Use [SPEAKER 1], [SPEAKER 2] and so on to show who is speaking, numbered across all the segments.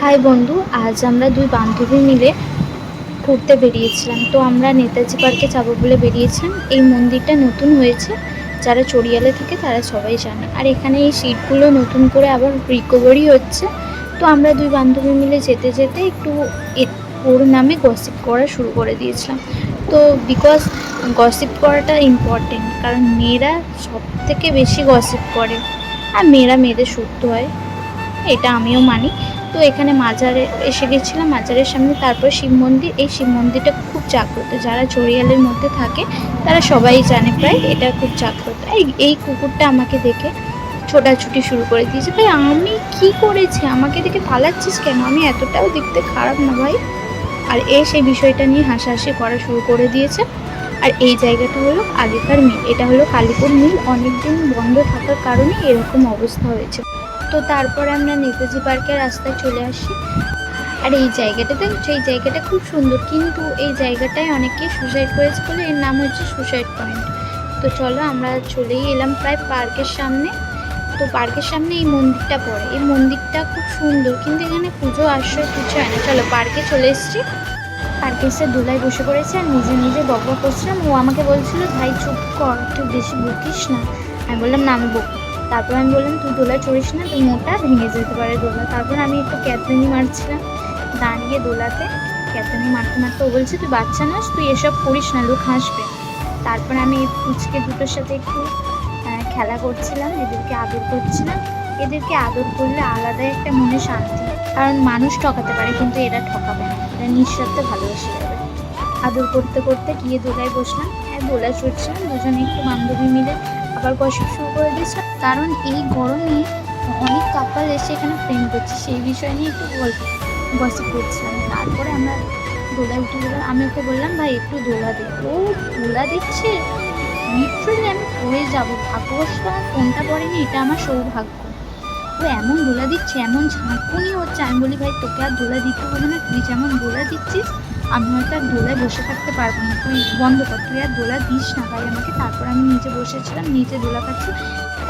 [SPEAKER 1] High বন্ধু, আজ আমরা দুই বান্ধবী মিলে ঘুরতে বেরিয়েছিলাম। তো আমরা নেতাজি পার্কে যাবো বলে বেরিয়েছিলাম। এই মন্দিরটা নতুন হয়েছে, যারা চড়িয়ালে থাকে তারা সবাই জানে। আর এখানে এই সিটগুলো নতুন করে আবার রিকভারি হচ্ছে। তো আমরা দুই বান্ধবী মিলে যেতে যেতে একটু ওর নামে গসিপ করা শুরু করে দিয়েছিলাম। তো বিকজ গসিপ করাটা ইম্পর্টেন্ট, কারণ মেয়েরা সব থেকে বেশি গসিপ করে, আর মেয়েরা মেয়েদের সত্য হয়, এটা আমিও মানি। তো এখানে মাজারে এসে গেছিলাম, মাজারের সামনে, তারপর শিব মন্দির। এই শিব মন্দিরটা খুব জাগ্রত, যারা চড়িয়ালের মধ্যে থাকে তারা সবাই জানে প্রায়, এটা খুব জাগ্রত। এই কুকুরটা আমাকে দেখে ছোটাছুটি শুরু করে দিয়েছে। ভাই আমি কি করেছি, আমাকে দেখে পালাচ্ছিস কেন? আমি এতটাও দেখতে খারাপ না ভাই। আর সেই বিষয়টা নিয়ে হাসাহাসি করা শুরু করে দিয়েছে। আর এই জায়গাটা হলো আগেকার মিল, এটা হলো কালীপুর মিল, অনেকদিন বন্ধ থাকার কারণে এরকম অবস্থা হয়েছে। তো তারপরে আমরা নেতাজি পার্কের রাস্তায় চলে আসি। আর এই জায়গাটাতে, সেই জায়গাটা খুব সুন্দর, কিন্তু এই জায়গাটায় অনেকে সুসাইড করেছে বলে এর নাম হচ্ছে সুসাইড পয়েন্ট। তো চলো আমরা চলেই এলাম প্রায় পার্কের সামনে। তো পার্কের সামনে এই মন্দিরটা পড়ে, এই মন্দিরটা খুব সুন্দর, কিন্তু এখানে পুজো আশ্রয় কিছু হয় না। চলো পার্কে চলে এসেছি। পার্কে এসে দোলায় বসে পড়েছে আর নিজে নিজে বকবক করছিলাম। ও আমাকে বলছিল, ভাই চুপ কর, তুই বেশি বকিস না। আমি বললাম না, আমি বকবো। তারপর আমি বললাম, তুই দোলায় চড়িস না, তুই মোটা, ভেঙে যেতে পারে দোলা। তারপর আমি একটু ক্যাতরানি মারছিলাম দাঁড়িয়ে দোলাতে, ক্যাতরানি মারতে মারতে ও বলছে, তুই বাচ্চা নাস, তুই এসব করিস না, লোক হাসবে। তারপর আমি এই পুচকে দুটোর সাথে একটু খেলা করছিলাম, এদেরকে আদর করছিলাম। এদেরকে আদর করলে আলাদাই একটা মনে শান্তি, কারণ মানুষ ঠকাতে পারে কিন্তু এরা ঠকাবে না, এরা নিঃস্বার্থে ভালোবেসে যাবে। আদর করতে করতে গিয়ে দোলায় বসলাম, দোলায় চড়ছিলাম, দুজনে একটু বান্ধবী মিলে আবার গসিপ শুরু করে দিয়েছিলাম, কারণ এই গরমে অনেক কাপল এসে এখানে প্রেম করছে, সেই বিষয় নিয়ে একটু গসিপ করছিলাম। তারপরে আমরা দোলায় উঠে গেলাম, আমি ওকে বললাম, ভাই একটু দোলা দে। ও দোলা দিচ্ছে, লিটারালি আমি পড়ে যাবো। ভাগ্যবশত আমার ফোনটা পড়েনি, এটা আমার সৌভাগ্য। ও এমন দোলা দিচ্ছে, এমন ঝাঁকুনি হচ্ছে, আমি বলি, ভাই তোকে আর দোলা দিতে হবে না, তুই যেমন দোলা দিচ্ছিস আমি হয়তো আর দোলায় বসে থাকতে পারবো না, তুই বন্ধ কর, তুই আর দোলা দিস না ভাই আমাকে। তারপর আমি নিচে বসেছিলাম, নিচে দোলা খাচ্ছি।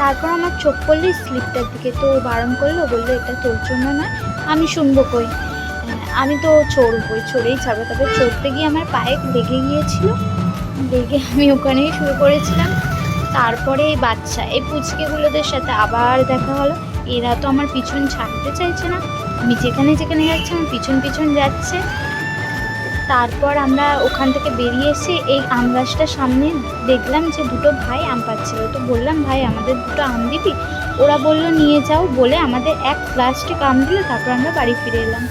[SPEAKER 1] তারপর আমার চোখ পড়লো স্লিপটার দিকে, তো বারণ করলো, বললো এটা তোর জন্য নয়। আমি শুনবো কই, আমি তো চড়বই, চড়েই ছাড়বো। তারপর চড়তে গিয়ে আমার পায়ে লেগে গিয়েছিল, লেগে আমি ওখানেই শুরু করেছিলাম। তারপরে এই বাচ্চা, এই পুচকেগুলোদের সাথে আবার দেখা হলো। এরা তো আমার পিছন ছাড়তে চাইছে না, আমি যেখানে যেখানে যাচ্ছি আমার পিছন পিছন যাচ্ছে। তারপর আমরা ওখান থেকে বেরিয়ে এসে এই আম গাছটার সামনে দেখলাম যে দুটো ভাই আম পাচ্ছিল। তো বললাম, ভাই আমাদের দুটো আম দিবি? ওরা বললো নিয়ে যাও, বলে আমাদের এক প্লাস্টিক আম দিল। তারপর আমরা বাড়ি ফিরে এলাম।